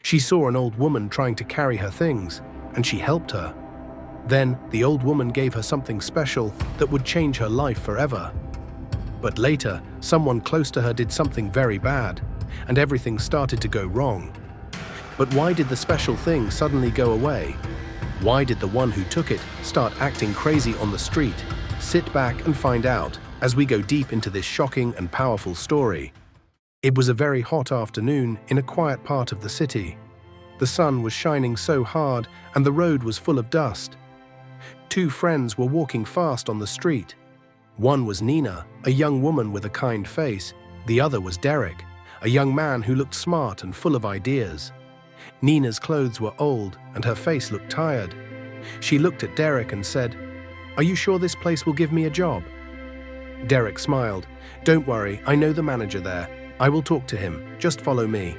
She saw an old woman trying to carry her things, and she helped her. Then, the old woman gave her something special that would change her life forever. But later, someone close to her did something very bad, and everything started to go wrong. But why did the special thing suddenly go away? Why did the one who took it start acting crazy on the street? Sit back and find out as we go deep into this shocking and powerful story. It was a very hot afternoon in a quiet part of the city. The sun was shining so hard and the road was full of dust. Two friends were walking fast on the street. One was Nina, a young woman with a kind face. The other was Derek, a young man who looked smart and full of ideas. Nina's clothes were old and her face looked tired. She looked at Derek and said, "Are you sure this place will give me a job?" Derek smiled. "Don't worry, I know the manager there. I will talk to him. Just follow me."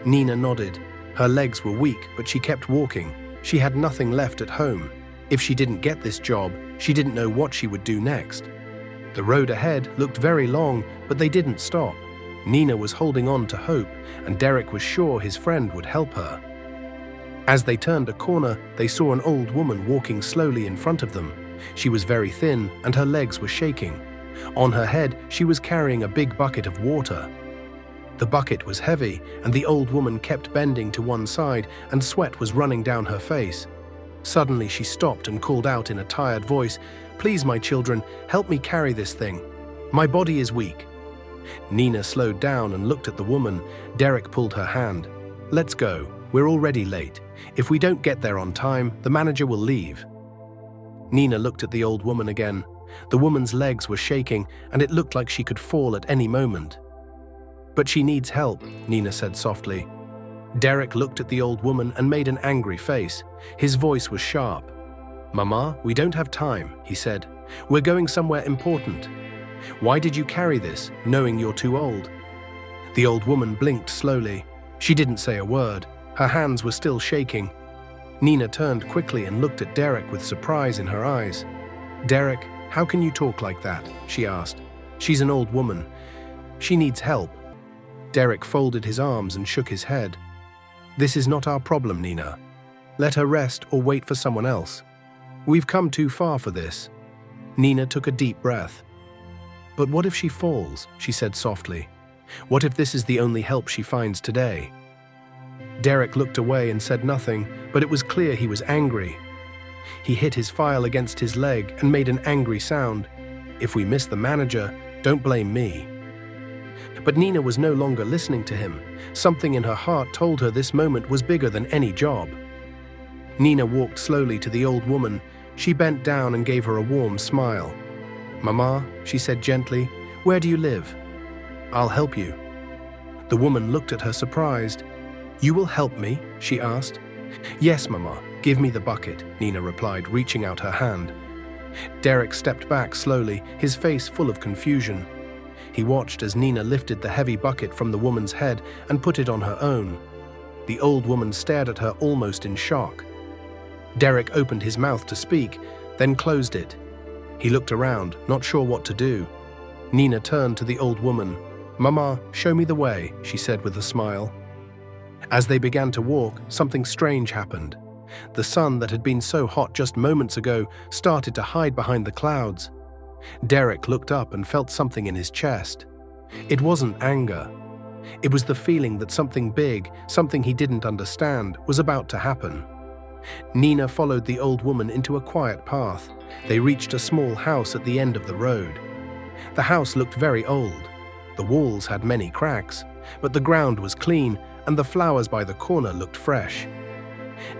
Nina nodded. Her legs were weak, but she kept walking. She had nothing left at home. If she didn't get this job, she didn't know what she would do next. The road ahead looked very long, but they didn't stop. Nina was holding on to hope, and Derek was sure his friend would help her. As they turned a corner, they saw an old woman walking slowly in front of them. She was very thin, and her legs were shaking. On her head, she was carrying a big bucket of water. The bucket was heavy, and the old woman kept bending to one side, and sweat was running down her face. Suddenly, she stopped and called out in a tired voice, "Please, my children, help me carry this thing. My body is weak." Nina slowed down and looked at the woman. Derek pulled her hand. "Let's go. We're already late. If we don't get there on time, the manager will leave." Nina looked at the old woman again. The woman's legs were shaking, and it looked like she could fall at any moment. "But she needs help," Nina said softly. Derek looked at the old woman and made an angry face. His voice was sharp. "Mama, we don't have time," he said. "We're going somewhere important. Why did you carry this, knowing you're too old?" The old woman blinked slowly. She didn't say a word. Her hands were still shaking. Nina turned quickly and looked at Derek with surprise in her eyes. "Derek, how can you talk like that?" she asked. "She's an old woman. She needs help." Derek folded his arms and shook his head. "This is not our problem, Nina. Let her rest or wait for someone else. We've come too far for this." Nina took a deep breath. "But what if she falls?" she said softly. "What if this is the only help she finds today?" Derek looked away and said nothing, but it was clear he was angry. He hit his file against his leg and made an angry sound. "If we miss the manager, don't blame me." But Nina was no longer listening to him. Something in her heart told her this moment was bigger than any job. Nina walked slowly to the old woman. She bent down and gave her a warm smile. "Mama," she said gently, "where do you live? I'll help you." The woman looked at her surprised. "You will help me?" she asked. "Yes, Mama. Give me the bucket," Nina replied, reaching out her hand. Derek stepped back slowly, his face full of confusion. He watched as Nina lifted the heavy bucket from the woman's head and put it on her own. The old woman stared at her almost in shock. Derek opened his mouth to speak, then closed it. He looked around, not sure what to do. Nina turned to the old woman. "Mama, show me the way," she said with a smile. As they began to walk, something strange happened. The sun that had been so hot just moments ago started to hide behind the clouds. Derek looked up and felt something in his chest. It wasn't anger. It was the feeling that something big, something he didn't understand, was about to happen. Nina followed the old woman into a quiet path. They reached a small house at the end of the road. The house looked very old. The walls had many cracks, but the ground was clean and the flowers by the corner looked fresh.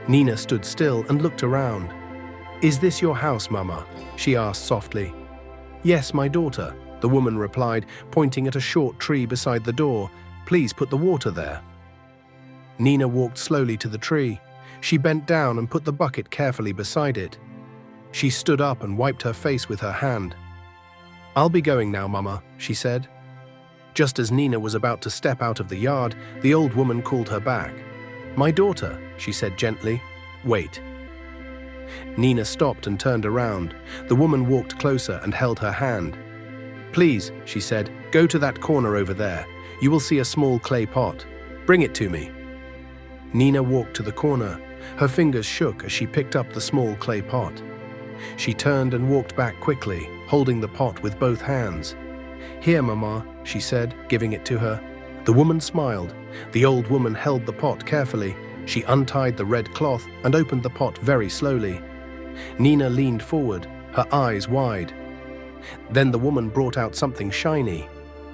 Nina stood still and looked around. "Is this your house, Mama?" she asked softly. "Yes, my daughter," the woman replied, pointing at a short tree beside the door. "Please put the water there." Nina walked slowly to the tree. She bent down and put the bucket carefully beside it. She stood up and wiped her face with her hand. "I'll be going now, Mama," she said. Just as Nina was about to step out of the yard, the old woman called her back. "My daughter," she said gently. "Wait." Nina stopped and turned around. The woman walked closer and held her hand. "Please," she said, "go to that corner over there. You will see a small clay pot. Bring it to me." Nina walked to the corner. Her fingers shook as she picked up the small clay pot. She turned and walked back quickly, holding the pot with both hands. "Here, Mama," she said, giving it to her. The woman smiled. The old woman held the pot carefully. She untied the red cloth and opened the pot very slowly. Nina leaned forward, her eyes wide. Then the woman brought out something shiny.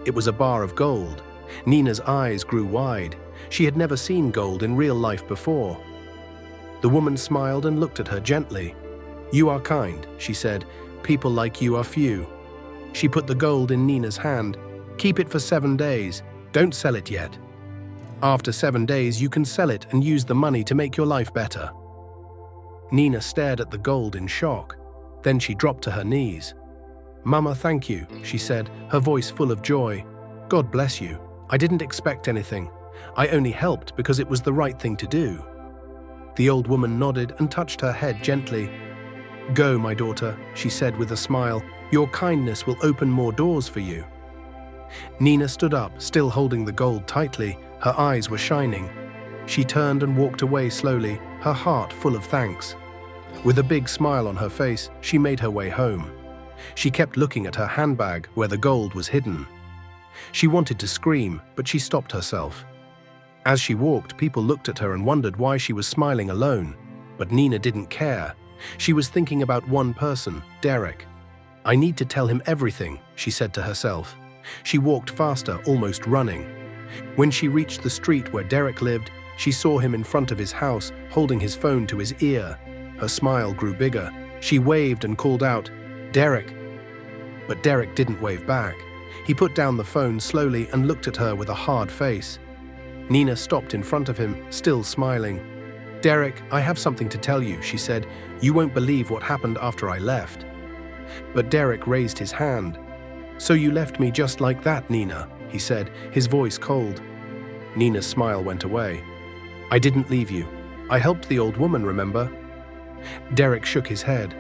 It was a bar of gold. Nina's eyes grew wide. She had never seen gold in real life before. The woman smiled and looked at her gently. "You are kind," she said. "People like you are few." She put the gold in Nina's hand. "Keep it for 7 days. Don't sell it yet. After 7 days, you can sell it and use the money to make your life better." Nina stared at the gold in shock. Then she dropped to her knees. "Mama, thank you," she said, her voice full of joy. "God bless you. I didn't expect anything. I only helped because it was the right thing to do." The old woman nodded and touched her head gently. "Go, my daughter," she said with a smile. "Your kindness will open more doors for you." Nina stood up, still holding the gold tightly. Her eyes were shining. She turned and walked away slowly, her heart full of thanks. With a big smile on her face, she made her way home. She kept looking at her handbag where the gold was hidden. She wanted to scream, but she stopped herself. As she walked, people looked at her and wondered why she was smiling alone. But Nina didn't care. She was thinking about one person, Derek. "I need to tell him everything," she said to herself. She walked faster, almost running. When she reached the street where Derek lived, she saw him in front of his house, holding his phone to his ear. Her smile grew bigger. She waved and called out, "Derek!" But Derek didn't wave back. He put down the phone slowly and looked at her with a hard face. Nina stopped in front of him, still smiling. "Derek, I have something to tell you," she said. "You won't believe what happened after I left." But Derek raised his hand. "So you left me just like that, Nina," he said, his voice cold. Nina's smile went away. "I didn't leave you. I helped the old woman, remember?" Derek shook his head.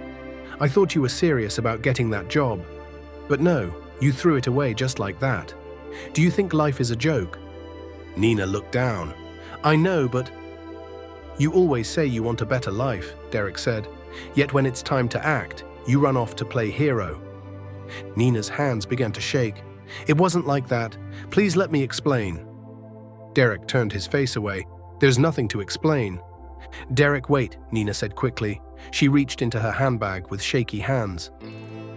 "I thought you were serious about getting that job. But no, you threw it away just like that. Do you think life is a joke?" Nina looked down. "I know, but—" "You always say you want a better life," Derek said. "Yet when it's time to act, you run off to play hero." Nina's hands began to shake. "It wasn't like that. Please let me explain." Derek turned his face away. "There's nothing to explain." "Derek, wait," Nina said quickly. She reached into her handbag with shaky hands.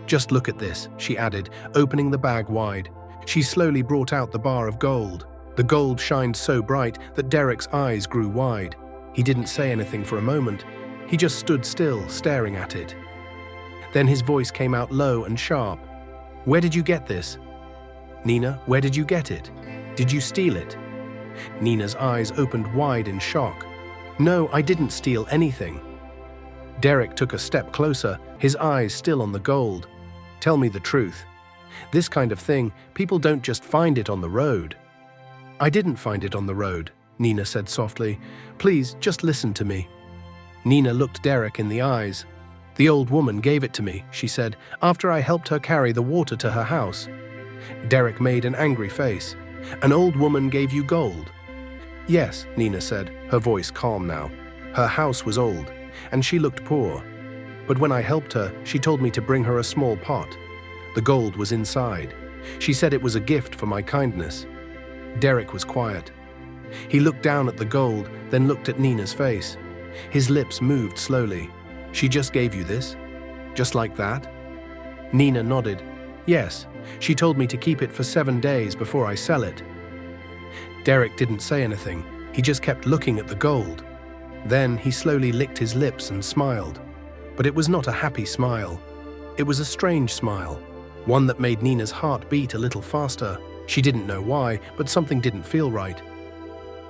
"Just look at this," she added, opening the bag wide. She slowly brought out the bar of gold. The gold shined so bright that Derek's eyes grew wide. He didn't say anything for a moment. He just stood still, staring at it. Then his voice came out low and sharp. "Where did you get this?" "Nina, where did you get it? Did you steal it?" Nina's eyes opened wide in shock. "No, I didn't steal anything." Derek took a step closer, his eyes still on the gold. "Tell me the truth. This kind of thing, people don't just find it on the road." "I didn't find it on the road," Nina said softly. "Please, just listen to me." Nina looked Derek in the eyes. "The old woman gave it to me," she said, "after I helped her carry the water to her house." Derek made an angry face. "An old woman gave you gold?" "Yes," Nina said, her voice calm now. "Her house was old, and she looked poor. But when I helped her, she told me to bring her a small pot. The gold was inside. She said it was a gift for my kindness." Derek was quiet. He looked down at the gold, then looked at Nina's face. His lips moved slowly. "She just gave you this? Just like that?" Nina nodded. "Yes, she told me to keep it for 7 days before I sell it." Derek didn't say anything. He just kept looking at the gold. Then he slowly licked his lips and smiled. But it was not a happy smile. It was a strange smile, one that made Nina's heart beat a little faster. She didn't know why, but something didn't feel right.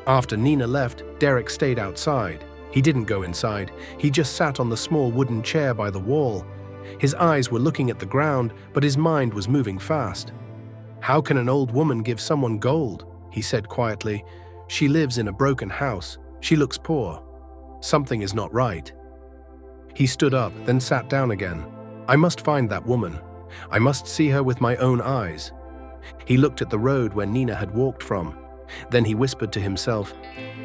After Nina left, Derek stayed outside. He didn't go inside. He just sat on the small wooden chair by the wall. His eyes were looking at the ground, but his mind was moving fast. "How can an old woman give someone gold?" he said quietly. "She lives in a broken house. She looks poor. Something is not right." He stood up, then sat down again. "I must find that woman. I must see her with my own eyes." He looked at the road where Nina had walked from. Then he whispered to himself,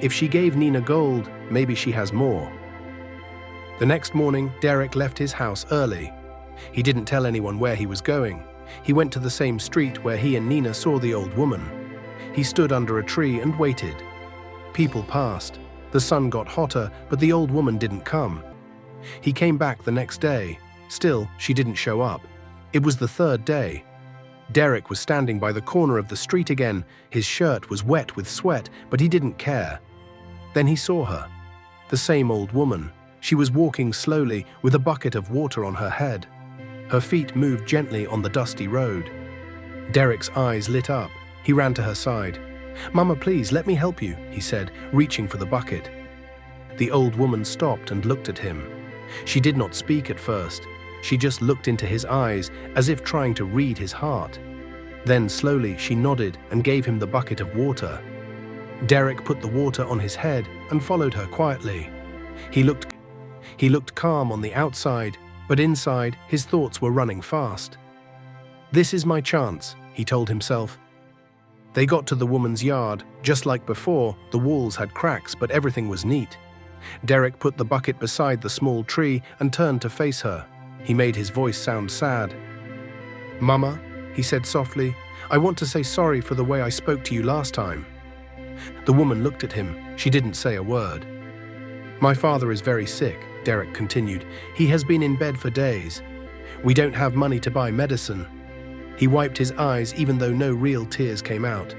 "If she gave Nina gold, maybe she has more." The next morning, Derek left his house early. He didn't tell anyone where he was going. He went to the same street where he and Nina saw the old woman. He stood under a tree and waited. People passed. The sun got hotter, but the old woman didn't come. He came back the next day. Still, she didn't show up. It was the third day. Derek was standing by the corner of the street again. His shirt was wet with sweat, but he didn't care. Then he saw her. The same old woman. She was walking slowly with a bucket of water on her head. Her feet moved gently on the dusty road. Derek's eyes lit up. He ran to her side. "Mama, please, let me help you," he said, reaching for the bucket. The old woman stopped and looked at him. She did not speak at first. She just looked into his eyes as if trying to read his heart. Then slowly she nodded and gave him the bucket of water. Derek put the water on his head and followed her quietly. He looked calm on the outside, but inside his thoughts were running fast. "This is my chance," he told himself. They got to the woman's yard. Just like before, the walls had cracks, but everything was neat. Derek put the bucket beside the small tree and turned to face her. He made his voice sound sad. "Mama," he said softly, "I want to say sorry for the way I spoke to you last time." The woman looked at him. She didn't say a word. "My father is very sick," Derek continued. "He has been in bed for days. We don't have money to buy medicine." He wiped his eyes even though no real tears came out.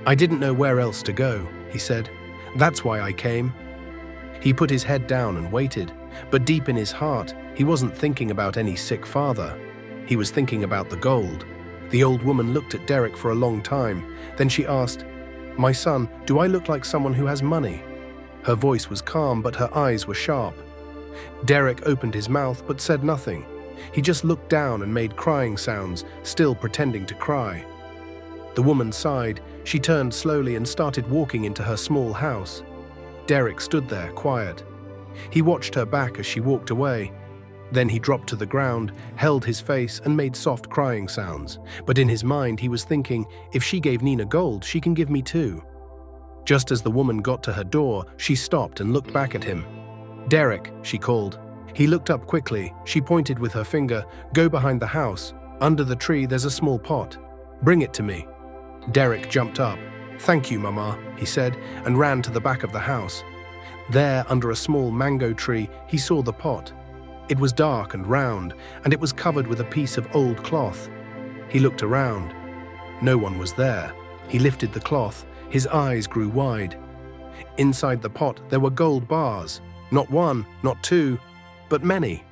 "I didn't know where else to go," he said. "That's why I came." He put his head down and waited, but deep in his heart, he wasn't thinking about any sick father. He was thinking about the gold. The old woman looked at Derek for a long time. Then she asked, "My son, do I look like someone who has money?" Her voice was calm, but her eyes were sharp. Derek opened his mouth but said nothing. He just looked down and made crying sounds, still pretending to cry. The woman sighed. She turned slowly and started walking into her small house. Derek stood there, quiet. He watched her back as she walked away. Then he dropped to the ground, held his face, and made soft crying sounds. But in his mind, he was thinking, if she gave Nina gold, she can give me too. Just as the woman got to her door, she stopped and looked back at him. "Derek," she called. He looked up quickly. She pointed with her finger. "Go behind the house. Under the tree, there's a small pot. Bring it to me." Derek jumped up. "Thank you, Mama," he said, and ran to the back of the house. There, under a small mango tree, he saw the pot. It was dark and round, and it was covered with a piece of old cloth. He looked around. No one was there. He lifted the cloth. His eyes grew wide. Inside the pot, there were gold bars. Not one, not two, but many.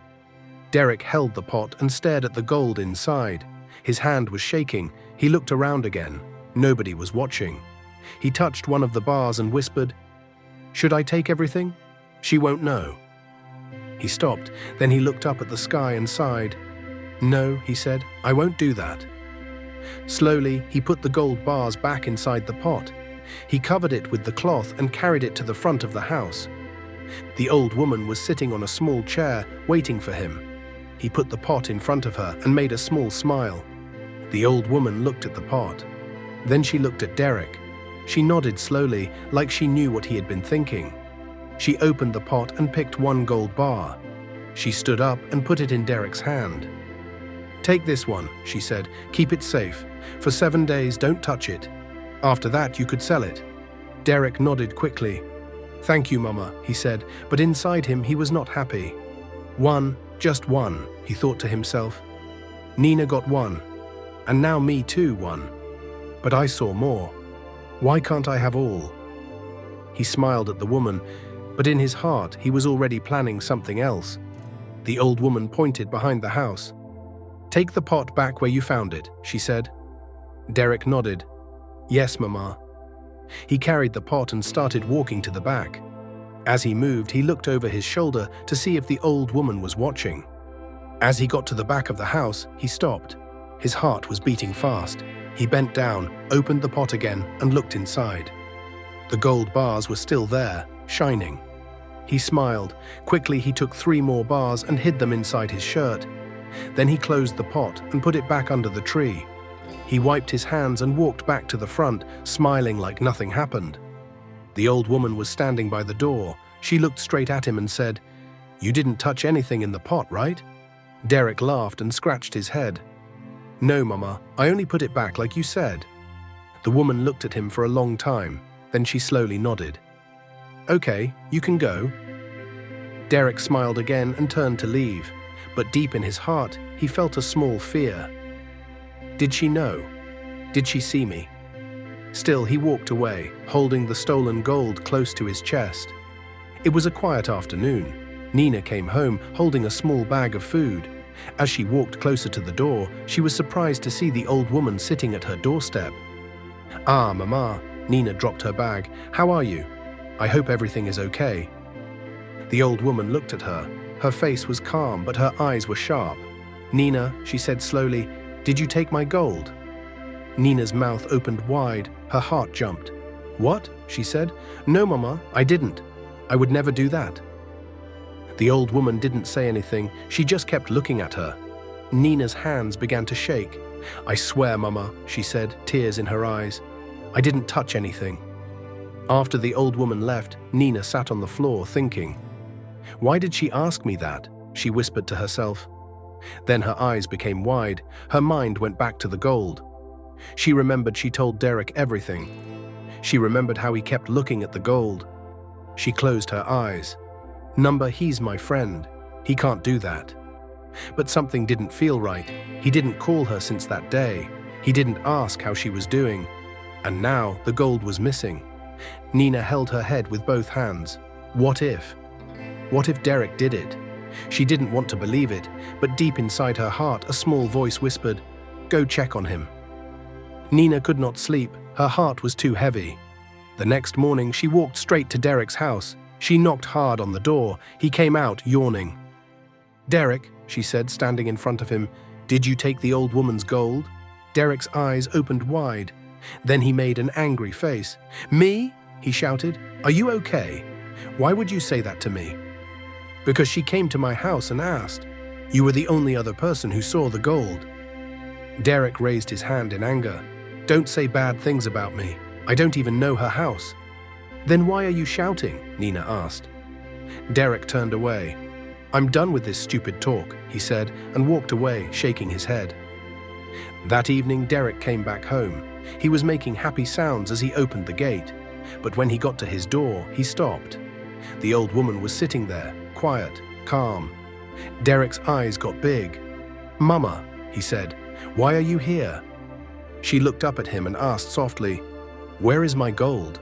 Derek held the pot and stared at the gold inside. His hand was shaking. He looked around again. Nobody was watching. He touched one of the bars and whispered, "Should I take everything? She won't know." He stopped. Then he looked up at the sky and sighed. "No," he said, "I won't do that." Slowly, he put the gold bars back inside the pot. He covered it with the cloth and carried it to the front of the house. The old woman was sitting on a small chair, waiting for him. He put the pot in front of her and made a small smile. The old woman looked at the pot. Then she looked at Derek. She nodded slowly, like she knew what he had been thinking. She opened the pot and picked one gold bar. She stood up and put it in Derek's hand. "Take this one," she said. "Keep it safe. For 7 days, don't touch it. After that, you could sell it." Derek nodded quickly. "Thank you, Mama," he said, but inside him he was not happy. One, just one, he thought to himself. Nina got one, and now me too one. But I saw more. Why can't I have all? He smiled at the woman, but in his heart he was already planning something else. The old woman pointed behind the house. "Take the pot back where you found it," she said. Derek nodded. "Yes, Mama." He carried the pot and started walking to the back. As he moved, he looked over his shoulder to see if the old woman was watching. As he got to the back of the house, he stopped. His heart was beating fast. He bent down, opened the pot again, and looked inside. The gold bars were still there, shining. He smiled. Quickly, he took 3 more bars and hid them inside his shirt. Then he closed the pot and put it back under the tree. He wiped his hands and walked back to the front, smiling like nothing happened. The old woman was standing by the door. She looked straight at him and said, "You didn't touch anything in the pot, right?" Derek laughed and scratched his head. "No, Mama, I only put it back like you said." The woman looked at him for a long time, then she slowly nodded. "Okay, you can go." Derek smiled again and turned to leave, but deep in his heart, he felt a small fear. Did she know? Did she see me? Still, he walked away, holding the stolen gold close to his chest. It was a quiet afternoon. Nina came home holding a small bag of food. As she walked closer to the door, she was surprised to see the old woman sitting at her doorstep. "Ah, Mama," Nina dropped her bag. "How are you? I hope everything is okay." The old woman looked at her. Her face was calm, but her eyes were sharp. "Nina," she said slowly, "did you take my gold?" Nina's mouth opened wide. Her heart jumped. "What?" she said. "No, Mama, I didn't. I would never do that." The old woman didn't say anything. She just kept looking at her. Nina's hands began to shake. "I swear, Mama," she said, tears in her eyes. "I didn't touch anything." After the old woman left, Nina sat on the floor thinking. "Why did she ask me that?" she whispered to herself. Then her eyes became wide. Her mind went back to the gold. She remembered she told Derek everything. She remembered how he kept looking at the gold. She closed her eyes. He's my friend. He can't do that." But something didn't feel right. He didn't call her since that day. He didn't ask how she was doing. And now the gold was missing. Nina held her head with both hands. What if? What if Derek did it? She didn't want to believe it, but deep inside her heart, a small voice whispered, "Go check on him." Nina could not sleep. Her heart was too heavy. The next morning, she walked straight to Derek's house. She knocked hard on the door. He came out, yawning. "Derek," she said, standing in front of him, "did you take the old woman's gold?" Derek's eyes opened wide. Then he made an angry face. "Me?" he shouted. "Are you okay? Why would you say that to me?" "Because she came to my house and asked. You were the only other person who saw the gold." Derek raised his hand in anger. "Don't say bad things about me. I don't even know her house." "Then why are you shouting?" Nina asked. Derek turned away. "I'm done with this stupid talk," he said, and walked away, shaking his head. That evening, Derek came back home. He was making happy sounds as he opened the gate. But when he got to his door, he stopped. The old woman was sitting there, quiet, calm. Derek's eyes got big. "Mama," he said, "why are you here?" She looked up at him and asked softly, "Where is my gold?"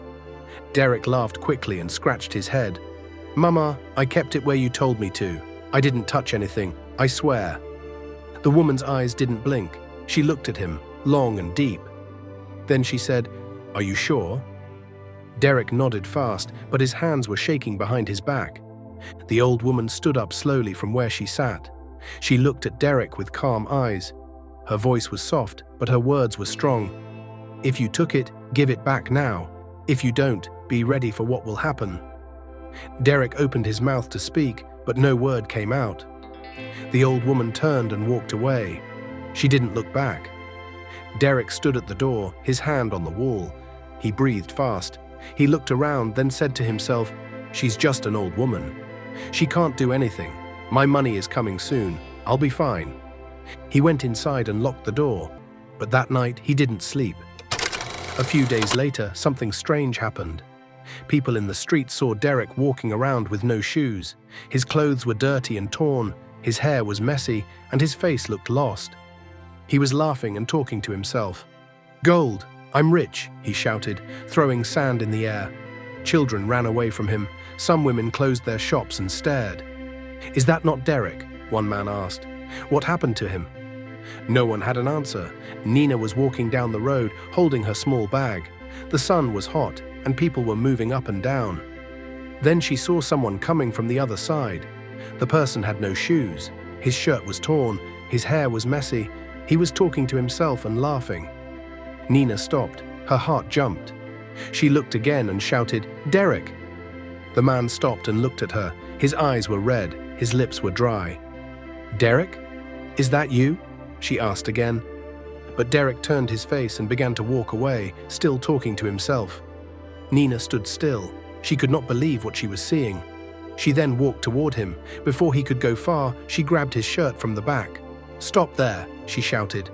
Derek laughed quickly and scratched his head. "Mama, I kept it where you told me to. I didn't touch anything, I swear." The woman's eyes didn't blink. She looked at him, long and deep. Then she said, "Are you sure?" Derek nodded fast, but his hands were shaking behind his back. The old woman stood up slowly from where she sat. She looked at Derek with calm eyes. Her voice was soft, but her words were strong. "If you took it, give it back now. If you don't, be ready for what will happen." Derek opened his mouth to speak, but no word came out. The old woman turned and walked away. She didn't look back. Derek stood at the door, his hand on the wall. He breathed fast. He looked around, then said to himself, "She's just an old woman. She can't do anything. My money is coming soon. I'll be fine." He went inside and locked the door. But that night, he didn't sleep. A few days later, something strange happened. People in the street saw Derek walking around with no shoes. His clothes were dirty and torn, his hair was messy, and his face looked lost. He was laughing and talking to himself. "Gold! I'm rich!" he shouted, throwing sand in the air. Children ran away from him. Some women closed their shops and stared. "Is that not Derek?" one man asked. "What happened to him?" No one had an answer. Nina was walking down the road, holding her small bag. The sun was hot, and people were moving up and down. Then she saw someone coming from the other side. The person had no shoes. His shirt was torn. His hair was messy. He was talking to himself and laughing. Nina stopped. Her heart jumped. She looked again and shouted, "Derek!" The man stopped and looked at her. His eyes were red. His lips were dry. "Derek? Is that you?" she asked again. but Derek turned his face and began to walk away, still talking to himself. Nina stood still. She could not believe what she was seeing. She then walked toward him. Before he could go far, she grabbed his shirt from the back. "Stop there," she shouted.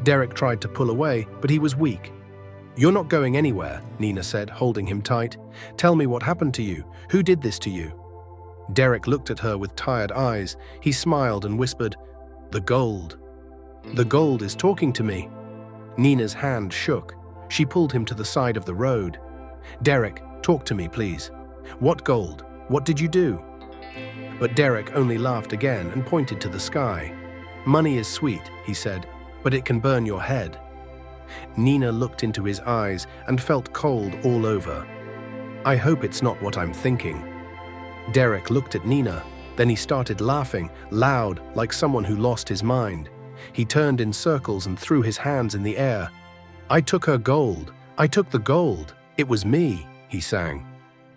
Derek tried to pull away, but he was weak. "You're not going anywhere," Nina said, holding him tight. "Tell me what happened to you. Who did this to you?" Derek looked at her with tired eyes. He smiled and whispered, "The gold. The gold is talking to me." Nina's hand shook. She pulled him to the side of the road. "Derek, talk to me, please. What gold? What did you do?" But Derek only laughed again and pointed to the sky. "Money is sweet," he said, "but it can burn your head." Nina looked into his eyes and felt cold all over. "I hope it's not what I'm thinking." Derek looked at Nina. Then he started laughing, loud, like someone who lost his mind. He turned in circles and threw his hands in the air. "I took her gold. I took the gold. It was me," he sang.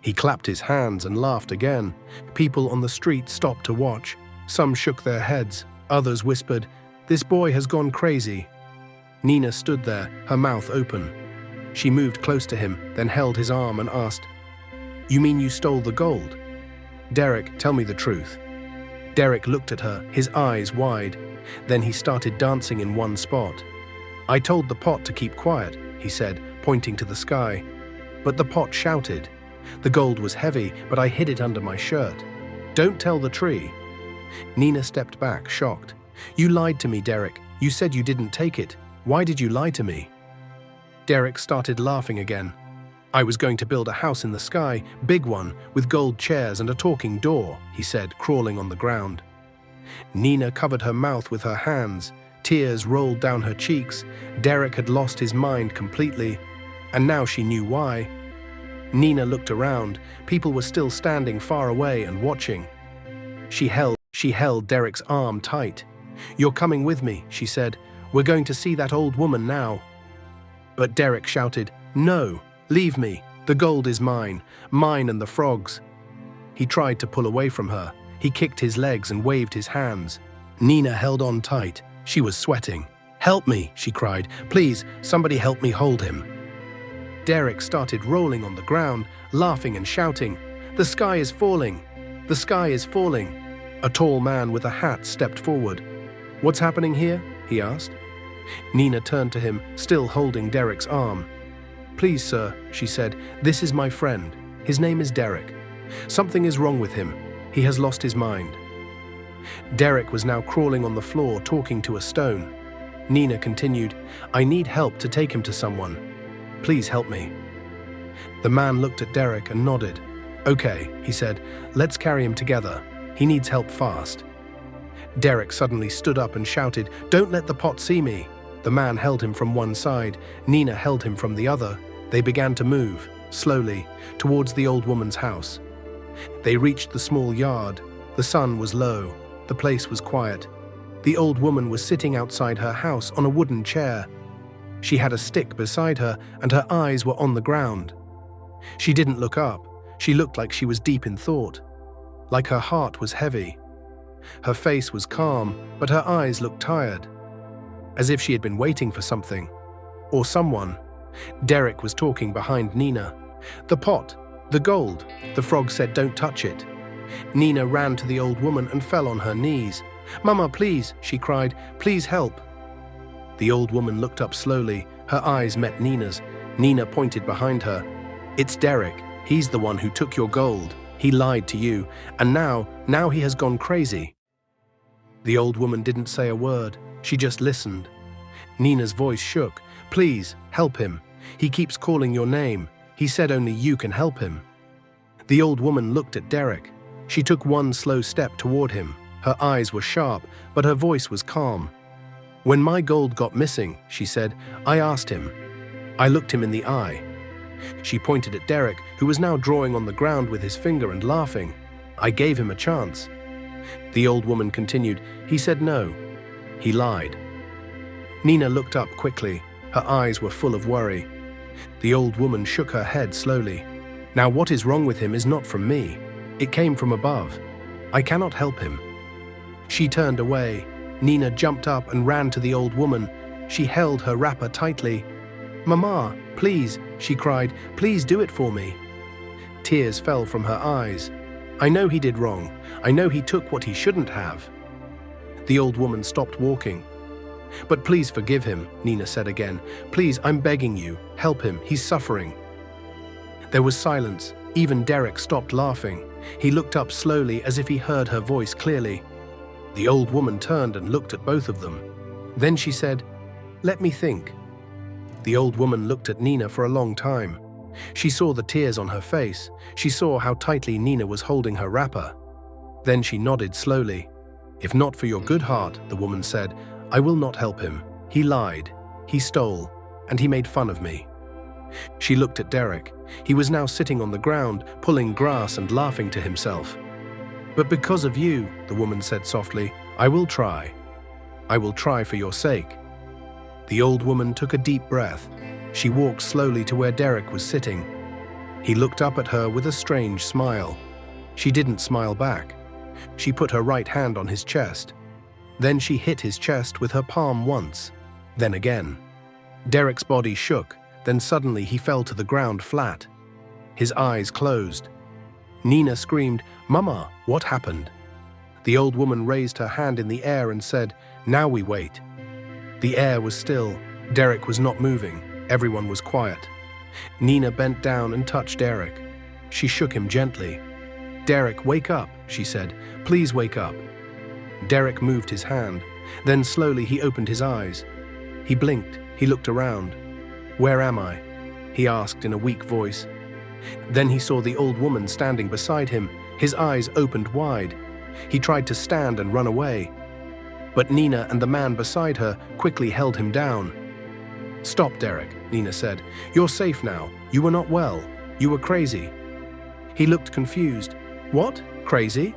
He clapped his hands and laughed again. People on the street stopped to watch. Some shook their heads. Others whispered, "This boy has gone crazy." Nina stood there, her mouth open. She moved close to him, then held his arm and asked, "You mean you stole the gold?" "Derek, tell me the truth." Derek looked at her, his eyes wide. Then he started dancing in one spot. "I told the pot to keep quiet," he said, pointing to the sky. But the pot shouted. "The gold was heavy, but I hid it under my shirt. Don't tell the tree." Nina stepped back, shocked. "You lied to me, Derek. You said you didn't take it. Why did you lie to me?" Derek started laughing again. "I was going to build a house in the sky, big one, with gold chairs and a talking door," he said, crawling on the ground. Nina covered her mouth with her hands. Tears rolled down her cheeks. Derek had lost his mind completely, and now she knew why. Nina looked around. People were still standing far away and watching. She held Derek's arm tight. "You're coming with me," she said. "We're going to see that old woman now." But Derek shouted, "No, leave me. The gold is mine, mine and the frogs." He tried to pull away from her. He kicked his legs and waved his hands. Nina held on tight. She was sweating. "Help me," she cried. "Please, somebody help me hold him." Derek started rolling on the ground, laughing and shouting, "The sky is falling! The sky is falling!" A tall man with a hat stepped forward. "What's happening here?" he asked. Nina turned to him, still holding Derek's arm. "Please, sir," she said, "this is my friend. His name is Derek. Something is wrong with him. He has lost his mind." Derek was now crawling on the floor, talking to a stone. Nina continued, "I need help to take him to someone. Please help me." The man looked at Derek and nodded. "Okay," he said, "let's carry him together. He needs help fast." Derek suddenly stood up and shouted, "Don't let the pot see me." The man held him from one side. Nina held him from the other. They began to move, slowly, towards the old woman's house. They reached the small yard. The sun was low. The place was quiet. The old woman was sitting outside her house on a wooden chair. She had a stick beside her, and her eyes were on the ground. She didn't look up. She looked like she was deep in thought, like her heart was heavy. Her face was calm, but her eyes looked tired, as if she had been waiting for something, or someone. Derek was talking behind Nina. "The pot, the gold," the frog said, "don't touch it." Nina ran to the old woman and fell on her knees. "Mama, please," she cried, "please help." The old woman looked up slowly. Her eyes met Nina's. Nina pointed behind her. "It's Derek. He's the one who took your gold. He lied to you, and now he has gone crazy." The old woman didn't say a word. She just listened. Nina's voice shook. "Please, help him. He keeps calling your name. He said only you can help him." The old woman looked at Derek. She took one slow step toward him. Her eyes were sharp, but her voice was calm. "When my gold got missing," she said, "I asked him. I looked him in the eye." She pointed at Derek, who was now drawing on the ground with his finger and laughing. "I gave him a chance." The old woman continued, "He said no. He lied." Nina looked up quickly. Her eyes were full of worry. The old woman shook her head slowly. "Now what is wrong with him is not from me. It came from above. I cannot help him." She turned away. Nina jumped up and ran to the old woman. She held her wrapper tightly. "Mama, please," she cried, "please do it for me." Tears fell from her eyes. "I know he did wrong. I know he took what he shouldn't have." The old woman stopped walking. "But please forgive him," Nina said again. "Please, I'm begging you, help him, he's suffering." There was silence. Even Derek stopped laughing. He looked up slowly as if he heard her voice clearly. The old woman turned and looked at both of them. Then she said, "Let me think." The old woman looked at Nina for a long time. She saw the tears on her face. She saw how tightly Nina was holding her wrapper. Then she nodded slowly. "If not for your good heart," the woman said, "I will not help him. He lied, he stole, and he made fun of me." She looked at Derek. He was now sitting on the ground, pulling grass and laughing to himself. "But because of you," the woman said softly, "I will try. I will try for your sake." The old woman took a deep breath. She walked slowly to where Derek was sitting. He looked up at her with a strange smile. She didn't smile back. She put her right hand on his chest. Then she hit his chest with her palm once, then again. Derek's body shook, then suddenly he fell to the ground flat. His eyes closed. Nina screamed, "Mama, what happened?" The old woman raised her hand in the air and said, "Now we wait." The air was still. Derek was not moving. Everyone was quiet. Nina bent down and touched Derek. She shook him gently. "Derek, wake up," she said. "Please wake up." Derek moved his hand. Then slowly he opened his eyes. He blinked. He looked around. "Where am I?" he asked in a weak voice. Then he saw the old woman standing beside him. His eyes opened wide. He tried to stand and run away. But Nina and the man beside her quickly held him down. "Stop, Derek," Nina said. "You're safe now. You were not well. You were crazy." He looked confused. "What? Crazy?"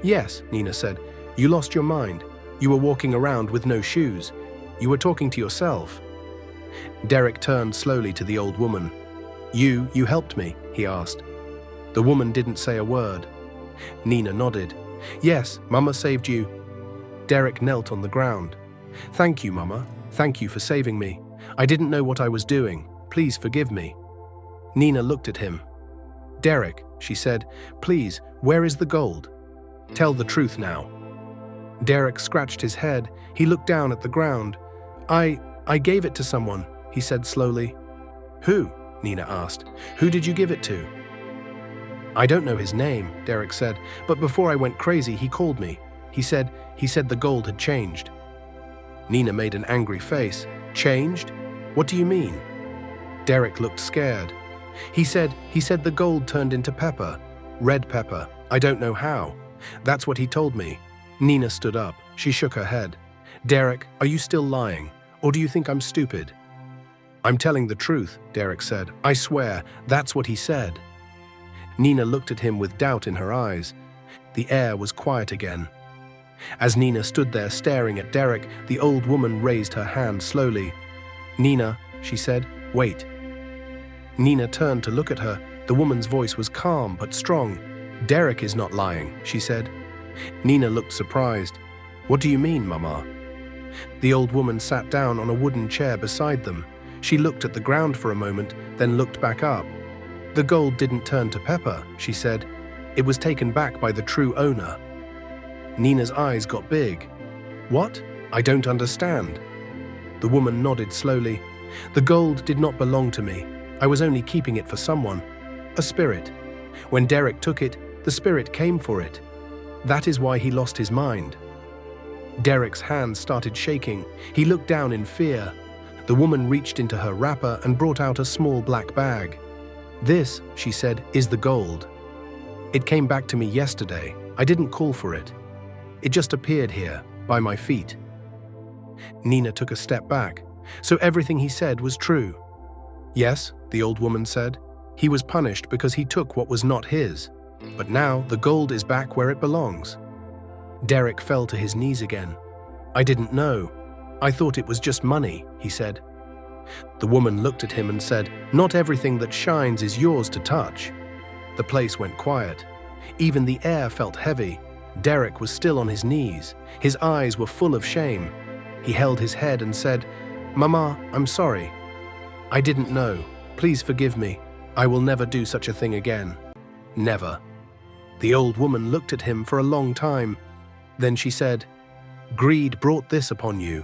"Yes," Nina said. "You lost your mind. You were walking around with no shoes. You were talking to yourself." Derek turned slowly to the old woman. You helped me?" he asked. The woman didn't say a word. Nina nodded. "Yes, Mama saved you." Derek knelt on the ground. "Thank you, Mama. Thank you for saving me. I didn't know what I was doing. Please forgive me." Nina looked at him. "Derek," she said, "please, where is the gold? Tell the truth now." Derek scratched his head. He looked down at the ground. I gave it to someone," he said slowly. "Who?" Nina asked. "Who did you give it to?" "I don't know his name," Derek said, "but before I went crazy, he called me. He said the gold had changed." Nina made an angry face. "Changed? What do you mean?" Derek looked scared. He said the gold turned into pepper. Red pepper. I don't know how. That's what he told me." Nina stood up. She shook her head. "Derek, are you still lying? Or do you think I'm stupid?" "I'm telling the truth," Derek said. "I swear, that's what he said." Nina looked at him with doubt in her eyes. The air was quiet again. As Nina stood there staring at Derek, the old woman raised her hand slowly. "Nina," she said, "wait." Nina turned to look at her. The woman's voice was calm but strong. "Derek is not lying," she said. Nina looked surprised. "What do you mean, Mama?" The old woman sat down on a wooden chair beside them. She looked at the ground for a moment, then looked back up. "The gold didn't turn to pepper," she said. "It was taken back by the true owner." Nina's eyes got big. "What? I don't understand." The woman nodded slowly. "The gold did not belong to me. I was only keeping it for someone. A spirit. When Derek took it, the spirit came for it. That is why he lost his mind." Derek's hands started shaking. He looked down in fear. The woman reached into her wrapper and brought out a small black bag. "This," she said, "is the gold. It came back to me yesterday. I didn't call for it. It just appeared here, by my feet." Nina took a step back. So everything he said was true. "Yes," the old woman said. "He was punished because he took what was not his. But now the gold is back where it belongs." Derek fell to his knees again. "I didn't know. I thought it was just money," he said. The woman looked at him and said, "Not everything that shines is yours to touch." The place went quiet. Even the air felt heavy. Derek was still on his knees. His eyes were full of shame. He held his head and said, Mama, I'm sorry. I didn't know. Please forgive me. I will never do such a thing again. Never. The old woman looked at him for a long time. Then she said, "Greed brought this upon you.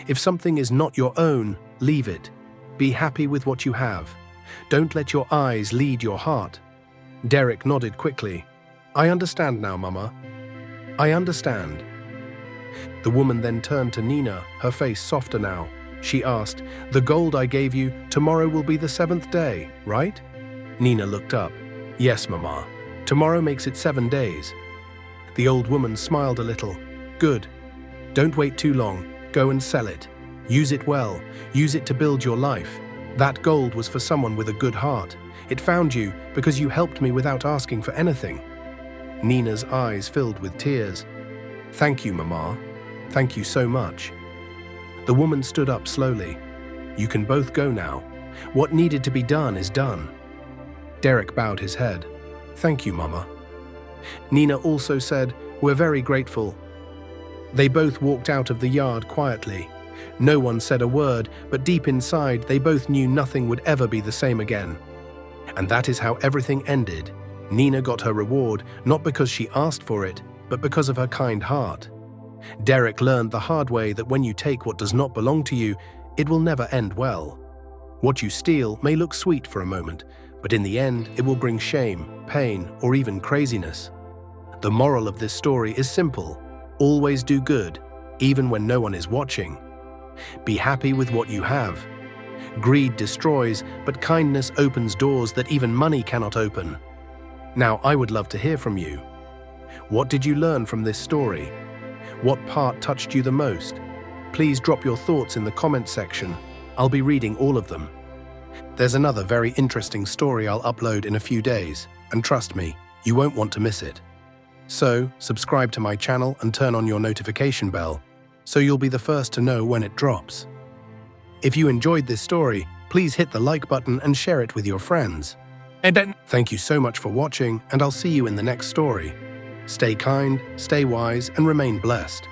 If something is not your own, leave it. Be happy with what you have. Don't let your eyes lead your heart." Derek nodded quickly. "I understand now, Mama. I understand." The woman then turned to Nina, her face softer now. She asked, "The gold I gave you, tomorrow will be the 7th day, right?" Nina looked up. "Yes, Mama. Tomorrow makes it 7 days." The old woman smiled a little. "Good. Don't wait too long. Go and sell it. Use it well. Use it to build your life. That gold was for someone with a good heart. It found you because you helped me without asking for anything." Nina's eyes filled with tears. "Thank you, Mama. Thank you so much." The woman stood up slowly. "You can both go now. What needed to be done is done." Derek bowed his head. "Thank you, Mama." Nina also said, "We're very grateful." They both walked out of the yard quietly. No one said a word, but deep inside they both knew nothing would ever be the same again. And that is how everything ended. Nina got her reward, not because she asked for it, but because of her kind heart. Derek learned the hard way that when you take what does not belong to you, it will never end well. What you steal may look sweet for a moment, but in the end it will bring shame, pain, or even craziness. The moral of this story is simple. Always do good, even when no one is watching. Be happy with what you have. Greed destroys, but kindness opens doors that even money cannot open. Now, I would love to hear from you. What did you learn from this story? What part touched you the most? Please drop your thoughts in the comment section. I'll be reading all of them. There's another very interesting story I'll upload in a few days, and trust me, you won't want to miss it. So, subscribe to my channel and turn on your notification bell, so you'll be the first to know when it drops. If you enjoyed this story, please hit the like button and share it with your friends. And then, thank you so much for watching, and I'll see you in the next story. Stay kind, stay wise, and remain blessed.